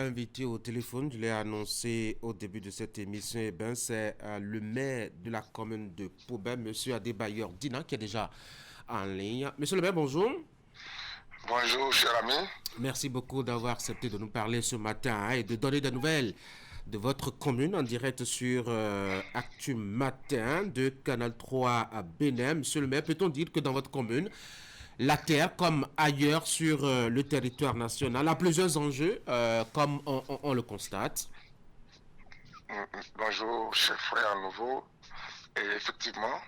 invité au téléphone, je l'ai annoncé au début de cette émission, c'est le maire de la commune de Poubelle, Monsieur Adebayor Dina, qui est déjà en ligne. Monsieur le maire, bonjour. Bonjour, cher ami. Merci beaucoup d'avoir accepté de nous parler ce matin et de donner des nouvelles de votre commune en direct sur Actu Matin de Canal 3 à Bénin. Monsieur le maire, peut-on dire que dans votre commune, la terre, comme ailleurs sur le territoire national, a plusieurs enjeux, comme on le constate? Bonjour, cher frère à nouveau. Et effectivement,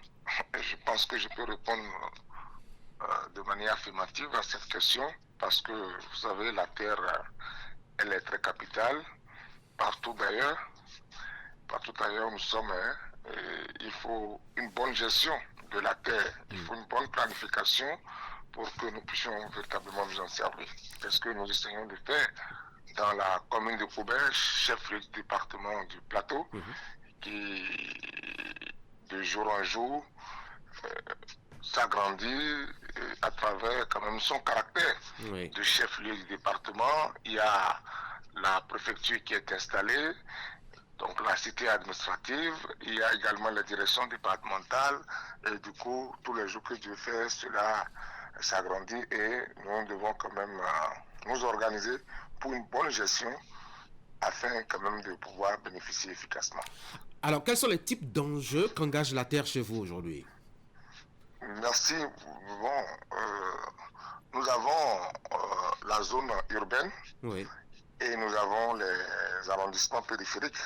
je pense que je peux répondre de manière affirmative à cette question parce que, vous savez, la terre, elle est très capitale. Partout d'ailleurs, partout ailleurs où nous sommes, hein, et il faut une bonne gestion de la terre. Il faut une bonne planification pour que nous puissions véritablement nous en servir. C'est ce que nous essayons de faire dans la commune de Poubelle, chef-lieu du département du Plateau, qui de jour en jour euh, s'agrandit à travers quand même son caractère Oui. de chef-lieu du département. Il y a la préfecture qui est installée, donc la cité administrative, il y a également la direction départementale, et du coup, tous les jours que Dieu fait, cela s'agrandit et nous devons quand même nous organiser pour une bonne gestion afin quand même de pouvoir bénéficier efficacement. Alors, quels sont les types d'enjeux qu'engage la terre chez vous aujourd'hui? Merci. Bon, nous avons la zone urbaine Oui. et nous avons les arrondissements périphériques.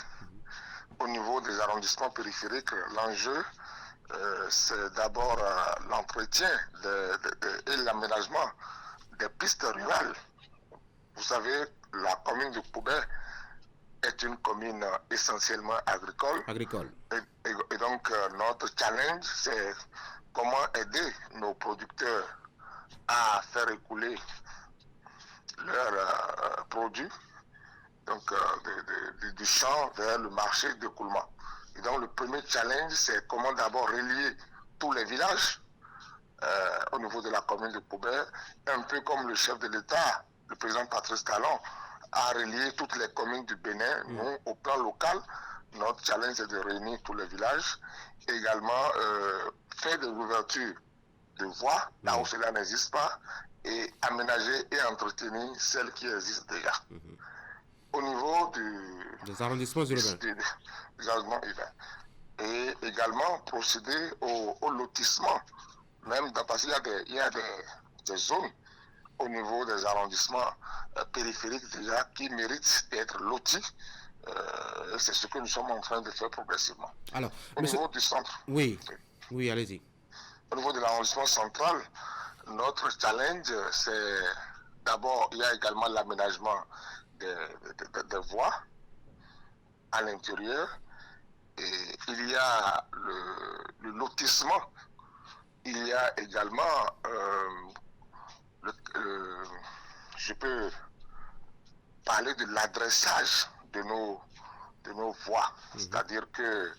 Au niveau des arrondissements périphériques, l'enjeu, c'est d'abord l'entretien et l'aménagement des pistes rurales. Vous savez, la commune de Poubelle est une commune essentiellement agricole. Agricole. Et donc, notre challenge, c'est comment aider nos producteurs à faire écouler leurs produits donc, du champ vers le marché d'écoulement. Et donc, le premier challenge, c'est comment d'abord relier tous les villages au niveau de la commune de Poubelle, un peu comme le chef de l'État, le président Patrice Talon, a relié toutes les communes du Bénin. Nous, au plan local, notre challenge est de réunir tous les villages, également faire des ouvertures de voies là où cela n'existe pas et aménager et entretenir celles qui existent déjà. Au niveau Des arrondissements urbains. des arrondissements urbains. Et également procéder au lotissement, même parce qu'il y a des zones au niveau des arrondissements périphériques déjà qui méritent d'être lotis. C'est ce que nous sommes en train de faire progressivement. Alors, Au monsieur... niveau du centre, Oui, oui, allez-y. au niveau de l'arrondissement central, notre challenge, c'est d'abord, il y a également l'aménagement des voies à l'intérieur et il y a le lotissement. Il y a également, je peux parler de l'adressage de nos voies. C'est-à-dire que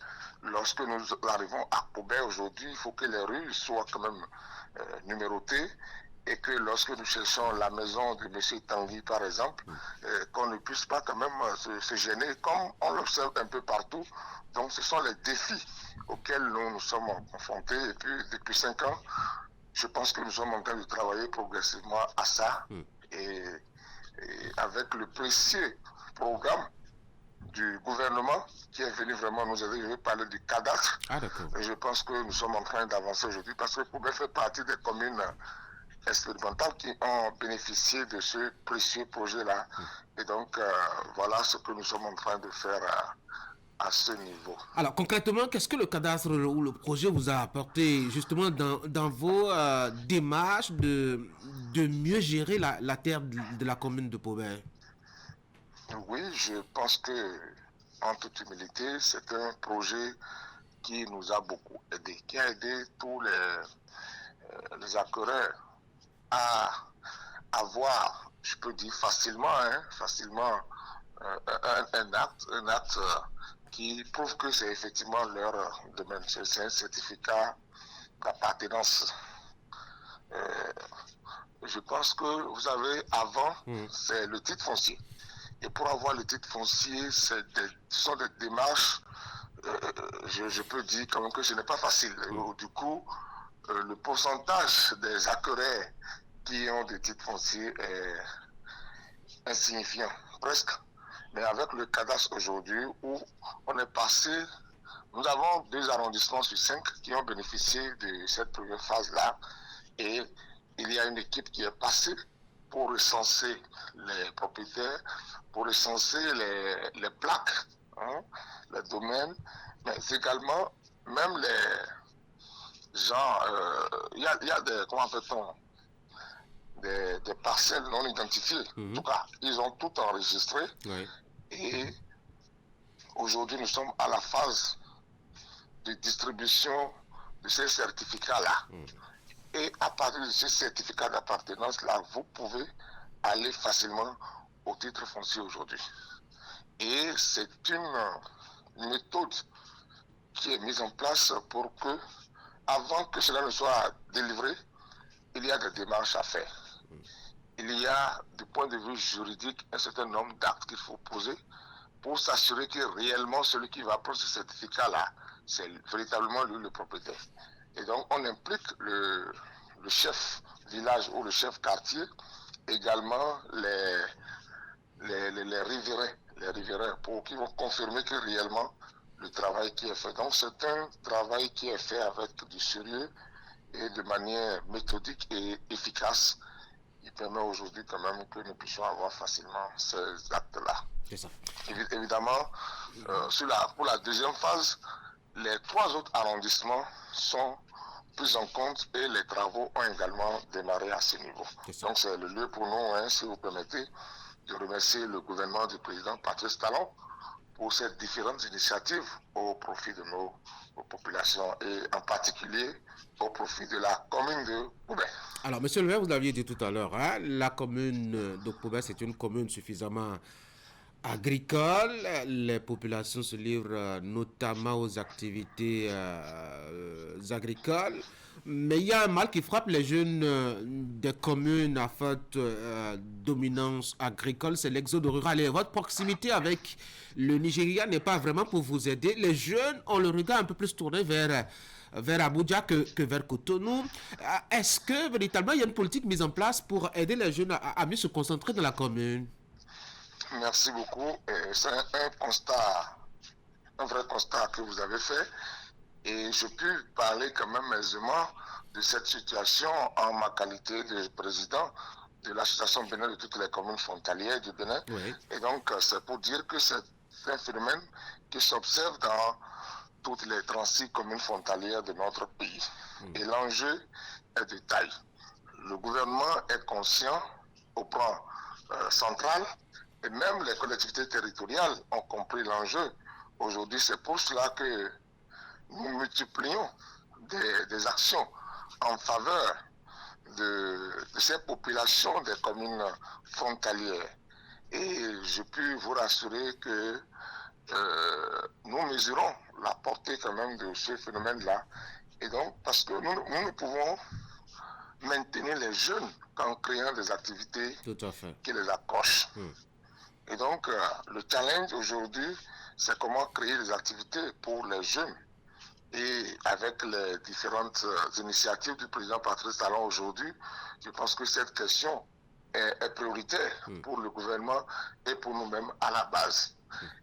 lorsque nous arrivons à Poubelle aujourd'hui, il faut que les rues soient quand même numérotées et que lorsque nous cherchons la maison de M. Tanguy, par exemple, qu'on ne puisse pas quand même se gêner, comme on l'observe un peu partout. Donc ce sont les défis auxquels nous sommes confrontés. Et puis depuis 5 ans, je pense que nous sommes en train de travailler progressivement à ça. Et avec le précieux programme du gouvernement qui est venu vraiment nous aider. Je vais parler du cadastre. Ah, d'accord. Et je pense que nous sommes en train d'avancer aujourd'hui parce que Poubelle fait partie des communes expérimentales qui ont bénéficié de ce précieux projet-là. Et donc, voilà ce que nous sommes en train de faire à ce niveau. Alors, concrètement, qu'est-ce que le cadastre ou le projet vous a apporté justement dans vos démarches de mieux gérer la terre de la commune de Poubelle? Oui, je pense que, en toute humilité, c'est un projet qui nous a beaucoup aidé, qui a aidé tous les acquéreurs à avoir, je peux dire facilement, un acte qui prouve que c'est effectivement leur domaine. C'est un certificat d'appartenance. Je pense que vous avez avant, c'est le titre foncier. Et pour avoir le titre foncier, ce sont des démarches, je peux dire quand même que ce n'est pas facile. Du coup, le pourcentage des acquéreurs qui ont des titres fonciers est insignifiant, presque. Mais avec le cadastre aujourd'hui, où on est passé, nous avons 2 arrondissements sur 5 qui ont bénéficié de cette première phase-là. Et il y a une équipe qui est passée pour recenser les propriétaires, pour recenser les plaques, hein, les domaines, mais également, même les gens, il y a des, comment appelle-t-on, des parcelles non identifiées. En tout cas, ils ont tout enregistré. Oui. Et aujourd'hui, nous sommes à la phase de distribution de ces certificats-là. Et à partir de ces certificats d'appartenance-là, vous pouvez aller facilement au titre foncier aujourd'hui. Et c'est une méthode qui est mise en place pour que, avant que cela ne soit délivré, il y a des démarches à faire. Il y a, du point de vue juridique, un certain nombre d'actes qu'il faut poser pour s'assurer que réellement celui qui va prendre ce certificat-là, c'est véritablement lui le propriétaire. Et donc, on implique le chef village ou le chef quartier, également les riverains, pour qu'ils vont confirmer que réellement le travail qui est fait. Donc, c'est un travail qui est fait avec du sérieux et de manière méthodique et efficace. Il permet aujourd'hui quand même que nous puissions avoir facilement ces actes-là. C'est ça. Évidemment, pour la deuxième phase, les 3 autres arrondissements sont pris en compte et les travaux ont également démarré à ce niveau. Donc c'est le lieu pour nous, hein, si vous permettez, de remercier le gouvernement du président Patrice Talon pour ces différentes initiatives au profit de nos populations et en particulier au profit de la commune de Poubé. Alors, monsieur le maire, vous l'aviez dit tout à l'heure, hein, la commune de Poubé, c'est une commune suffisamment agricole. Les populations se livrent notamment aux activités agricoles. Mais il y a un mal qui frappe les jeunes des communes à forte dominance agricole, c'est l'exode rural. Et votre proximité avec le Nigeria n'est pas vraiment pour vous aider. Les jeunes ont le regard un peu plus tourné vers Abuja que vers Cotonou. Est-ce que véritablement il y a une politique mise en place pour aider les jeunes à mieux se concentrer dans la commune? Merci beaucoup. C'est un constat, un vrai constat que vous avez fait. Et je peux parler quand même aisément de cette situation en ma qualité de président de l'association Bénin de toutes les communes frontalières du Bénin. Oui. Et donc, c'est pour dire que c'est un phénomène qui s'observe dans toutes les 36 communes frontalières de notre pays. Et l'enjeu est de taille. Le gouvernement est conscient au plan central et même les collectivités territoriales ont compris l'enjeu. Aujourd'hui, c'est pour cela que nous multiplions des actions en faveur de ces populations des communes frontalières. Et je peux vous rassurer que nous mesurons la portée quand même de ce phénomène-là. Et donc, parce que nous ne pouvons maintenir les jeunes qu'en créant des activités qui les accrochent. Et donc, le challenge aujourd'hui, c'est comment créer des activités pour les jeunes. Et avec les différentes initiatives du président Patrice Talon aujourd'hui, je pense que cette question est prioritaire pour le gouvernement et pour nous-mêmes à la base.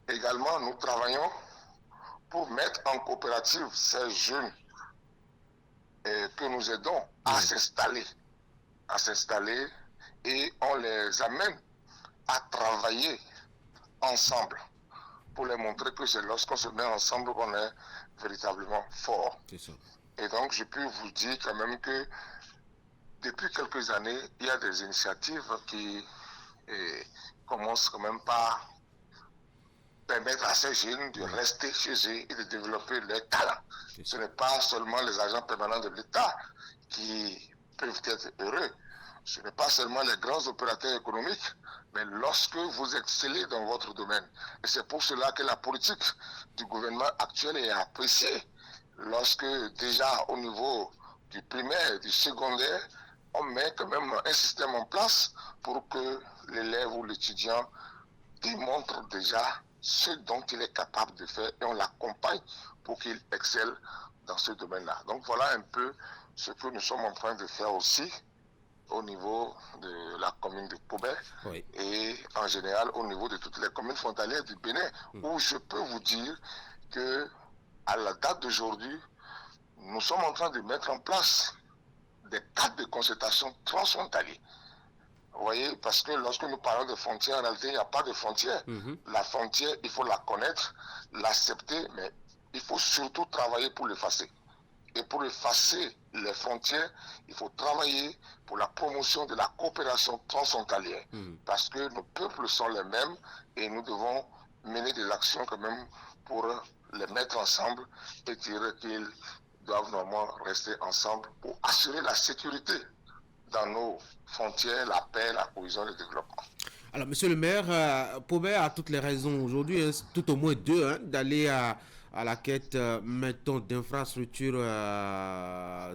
Également, nous travaillons pour mettre en coopérative ces jeunes que nous aidons à s'installer et on les amène à travailler ensemble pour les montrer que c'est lorsqu'on se met ensemble qu'on est véritablement fort. Et donc, je peux vous dire quand même que depuis quelques années, il y a des initiatives qui commencent quand même par permettre à ces jeunes de rester chez eux et de développer leurs talents. Ce n'est pas seulement les agents permanents de l'État qui peuvent être heureux. Ce n'est pas seulement les grands opérateurs économiques, mais lorsque vous excellez dans votre domaine. Et c'est pour cela que la politique du gouvernement actuel est appréciée. Lorsque déjà au niveau du primaire, du secondaire, on met quand même un système en place pour que l'élève ou l'étudiant démontre déjà ce dont il est capable de faire et on l'accompagne pour qu'il excelle dans ce domaine-là. Donc voilà un peu ce que nous sommes en train de faire aussi au niveau de la commune de Poubet Oui. et en général au niveau de toutes les communes frontalières du Bénin, où je peux vous dire que à la date d'aujourd'hui, nous sommes en train de mettre en place des cadres de concertation transfrontaliers. Vous voyez, parce que lorsque nous parlons de frontières, en réalité, il n'y a pas de frontière. La frontière, il faut la connaître, l'accepter, mais il faut surtout travailler pour l'effacer. Et pour effacer les frontières, il faut travailler pour la promotion de la coopération transfrontalière. Parce que nos peuples sont les mêmes et nous devons mener des actions quand même pour les mettre ensemble et dire qu'ils doivent normalement rester ensemble pour assurer la sécurité dans nos frontières, la paix, la cohésion et le développement. Alors, monsieur le maire, Poubert a toutes les raisons aujourd'hui, tout au moins deux, d'aller à la quête, mettons, d'infrastructures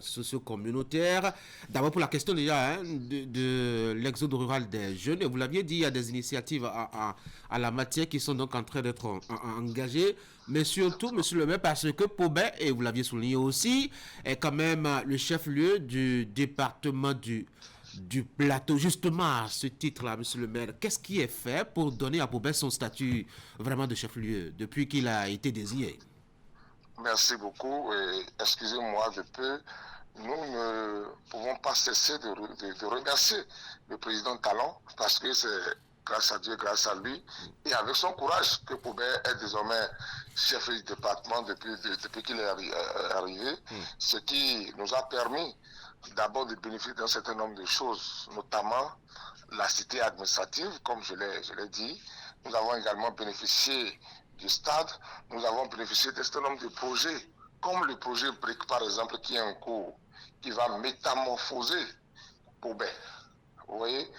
socio-communautaires. D'abord pour la question déjà de l'exode rural des jeunes. Et vous l'aviez dit, il y a des initiatives à la matière qui sont donc en train d'être engagées. Mais surtout, monsieur le maire, parce que Poubert, et vous l'aviez souligné aussi, est quand même le chef-lieu du département du plateau. Justement, à ce titre-là, monsieur le maire, qu'est-ce qui est fait pour donner à Poubert son statut vraiment de chef-lieu depuis qu'il a été désigné? Merci beaucoup. Excusez-moi de peu. Nous ne pouvons pas cesser de remercier le président Talon parce que c'est grâce à Dieu, grâce à lui et avec son courage que Poubert est désormais chef du département depuis qu'il est arrivé, ce qui nous a permis d'abord de bénéficier d'un certain nombre de choses, notamment la cité administrative, comme je l'ai dit. Nous avons également bénéficié du stade, nous avons bénéficié d'un certain nombre de projets, comme le projet BRIC, par exemple, qui est en cours, qui va métamorphoser Poubert. Vous voyez,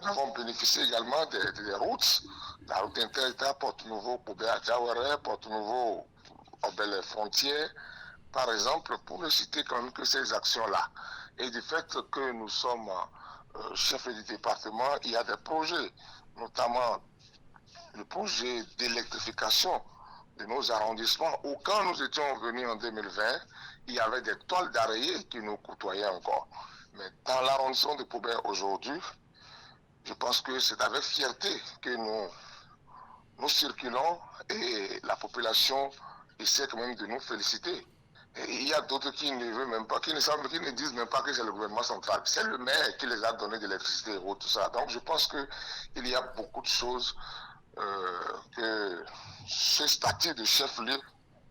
nous avons bénéficié également des routes, la route inter-État, Porte-Nouveau, Poubert-Djawara, Porte-Nouveau, Obel Frontières, par exemple, pour ne citer quand même que ces actions-là. Et du fait que nous sommes chefs du département, il y a des projets, notamment le projet d'électrification de nos arrondissements, où quand nous étions venus en 2020, il y avait des toiles d'araignée qui nous côtoyaient encore. Mais dans l'arrondissement de Poubert aujourd'hui, je pense que c'est avec fierté que nous circulons et la population essaie quand même de nous féliciter. Et il y a d'autres qui ne veulent même pas, qui ne disent même pas que c'est le gouvernement central. C'est le maire qui les a donné de l'électricité et tout ça. Donc je pense qu'il y a beaucoup de choses que ce statut de chef-lieu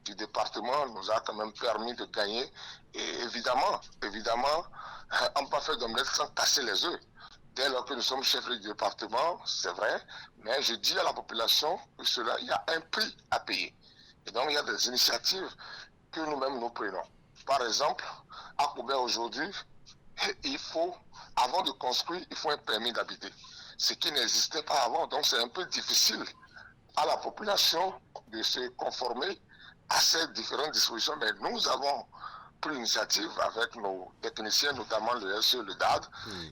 du département nous a quand même permis de gagner. Et évidemment, on ne peut pas faire d'omelette sans casser les œufs. Dès lors que nous sommes chefs du département, c'est vrai, mais je dis à la population que cela, il y a un prix à payer. Et donc, il y a des initiatives que nous-mêmes nous prenons. Par exemple, à Poubert aujourd'hui, il faut, avant de construire, il faut un permis d'habiter. Ce qui n'existait pas avant. Donc, c'est un peu difficile à la population de se conformer à ces différentes dispositions. Mais nous avons pris l'initiative avec nos techniciens, notamment le SE, le DAD,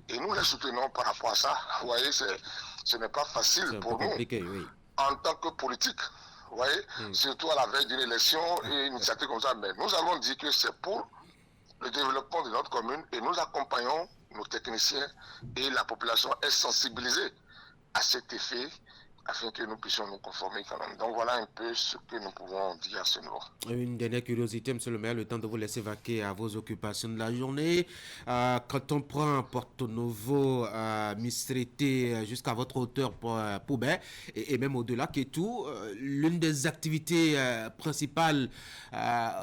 et nous les soutenons par rapport à ça. Vous voyez, ce n'est pas facile pour nous, oui, en tant que politique. Vous voyez, surtout à la veille d'une élection et une initiative comme ça. Mais nous avons dit que c'est pour le développement de notre commune et nous accompagnons nos techniciens et la population est sensibilisée à cet effet afin que nous puissions nous conformer quand même. Donc voilà un peu ce que nous pouvons dire à ce niveau. Une dernière curiosité, monsieur le maire, le temps de vous laisser vaquer à vos occupations de la journée. Quand on prend Porto Novo, Mistrité, jusqu'à votre hauteur pour Poubert, et même au-delà, Kétou, l'une des activités principales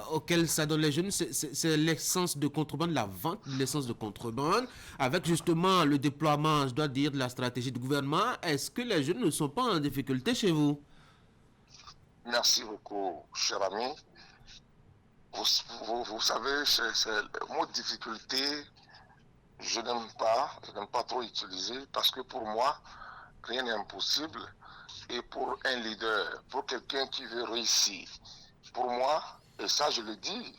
auxquelles s'adonnent les jeunes, c'est l'essence de contrebande, la vente de l'essence de contrebande, avec justement le déploiement, je dois dire, de la stratégie du gouvernement. Est-ce que les jeunes ne sont pas en difficulté chez vous? Merci beaucoup, cher ami. Vous savez, c'est le mot difficulté, je n'aime pas trop utiliser parce que pour moi, rien n'est impossible. Et pour un leader, pour quelqu'un qui veut réussir, pour moi, et ça je le dis,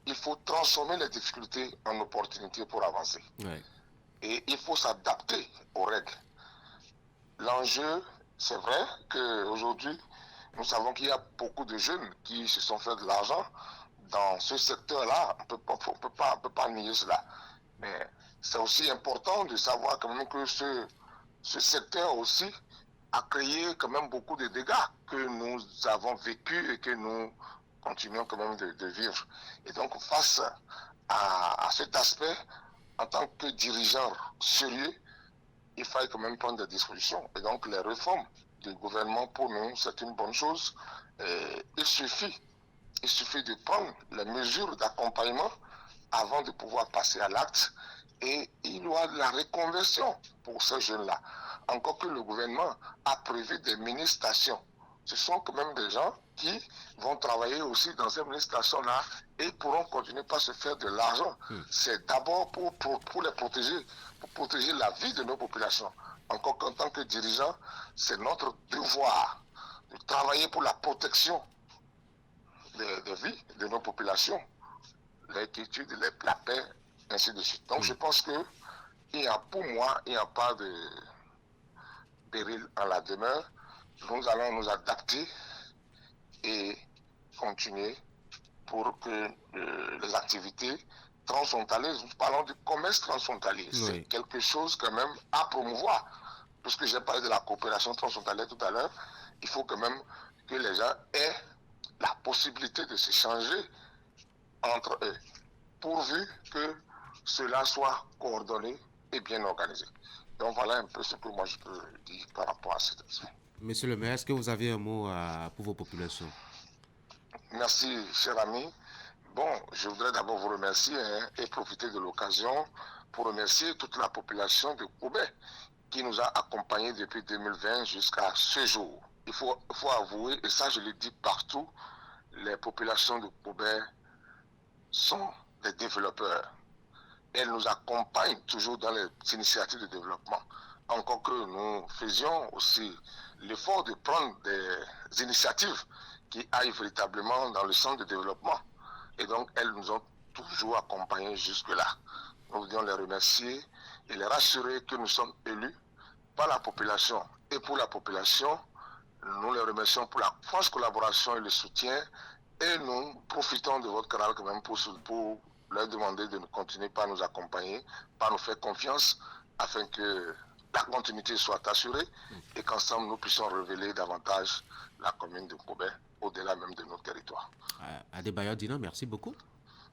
il faut transformer les difficultés en opportunités pour avancer. Ouais. Et il faut s'adapter aux règles. L'enjeu C'est vrai qu'aujourd'hui, nous savons qu'il y a beaucoup de jeunes qui se sont fait de l'argent dans ce secteur-là. On ne peut pas nier cela. Mais c'est aussi important de savoir quand même que ce secteur aussi a créé quand même beaucoup de dégâts que nous avons vécu et que nous continuons quand même de vivre. Et donc, face à cet aspect, en tant que dirigeant sérieux, il fallait quand même prendre des dispositions. Et donc, les réformes du gouvernement, pour nous, c'est une bonne chose. Et il suffit de prendre les mesures d'accompagnement avant de pouvoir passer à l'acte. Et il y a de la reconversion pour ces jeunes-là. Encore que le gouvernement a prévu des mini-stations. Ce sont quand même des gens qui vont travailler aussi dans ces mini-stations-là et pourront continuer par se faire de l'argent. C'est d'abord pour les protéger, pour protéger la vie de nos populations. Encore qu'en tant que dirigeant, c'est notre devoir de travailler pour la protection des vies de nos populations, l'inquiétude, la paix, ainsi de suite. Donc je pense que pour moi, il n'y a pas de péril en la demeure. Nous allons nous adapter et continuer pour que les activités transfrontalières, nous parlons du commerce transfrontalier, c'est quelque chose quand même à promouvoir. Puisque j'ai parlé de la coopération transfrontalière tout à l'heure, il faut quand même que les gens aient la possibilité de s'échanger entre eux, pourvu que cela soit coordonné et bien organisé. Donc voilà un peu ce que moi je peux dire par rapport à cet aspect. Monsieur le maire, est-ce que vous avez un mot pour vos populations? Merci, cher ami. Bon, je voudrais d'abord vous remercier et profiter de l'occasion pour remercier toute la population de Koubé qui nous a accompagnés depuis 2020 jusqu'à ce jour. Il faut avouer, et ça je le dis partout, les populations de Koubé sont des développeurs. Elles nous accompagnent toujours dans les initiatives de développement. Encore que nous faisions aussi l'effort de prendre des initiatives qui aillent véritablement dans le sens de développement. Et donc, elles nous ont toujours accompagnés jusque-là. Nous voudrions les remercier et les rassurer que nous sommes élus par la population. Et pour la population, nous les remercions pour la franche collaboration et le soutien. Et nous profitons de votre canal quand même pour leur demander de nous continuer par nous accompagner, par nous faire confiance, afin que la continuité soit assurée et qu'ensemble nous puissions révéler davantage la commune de Koubé, au-delà même de nos territoires. Adebayo Dina, merci beaucoup.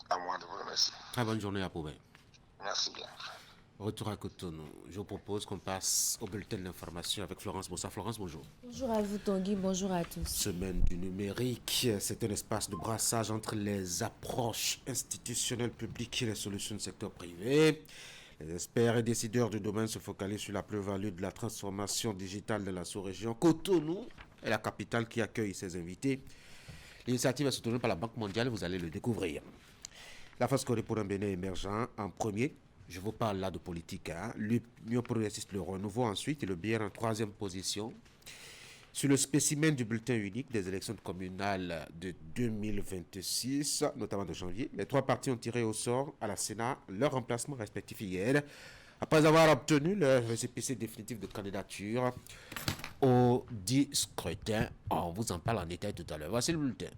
À moi de vous remercier. Très bonne journée à Koubé. Merci bien. Retour à Cotonou. Je vous propose qu'on passe au bulletin d'information avec Florence Bossa. Florence, bonjour. Bonjour à vous Tanguy, bonjour à tous. Semaine du numérique, c'est un espace de brassage entre les approches institutionnelles publiques et les solutions du secteur privé. Les experts et décideurs du domaine se focalisent sur la plus-value de la transformation digitale de la sous-région. Cotonou est la capitale qui accueille ses invités. L'initiative est soutenue par la Banque mondiale, vous allez le découvrir. La France Corée pour un Bénin émergent en premier. Je vous parle là de politique. L'Union progressiste, le renouveau ensuite et le BR en troisième position. Sur le spécimen du bulletin unique des élections communales de 2026, notamment de janvier, les trois partis ont tiré au sort à la Sénat leur remplacement respectif hier, après avoir obtenu leur récépissé définitif de candidature au dit scrutin. On vous en parle en détail tout à l'heure. Voici le bulletin.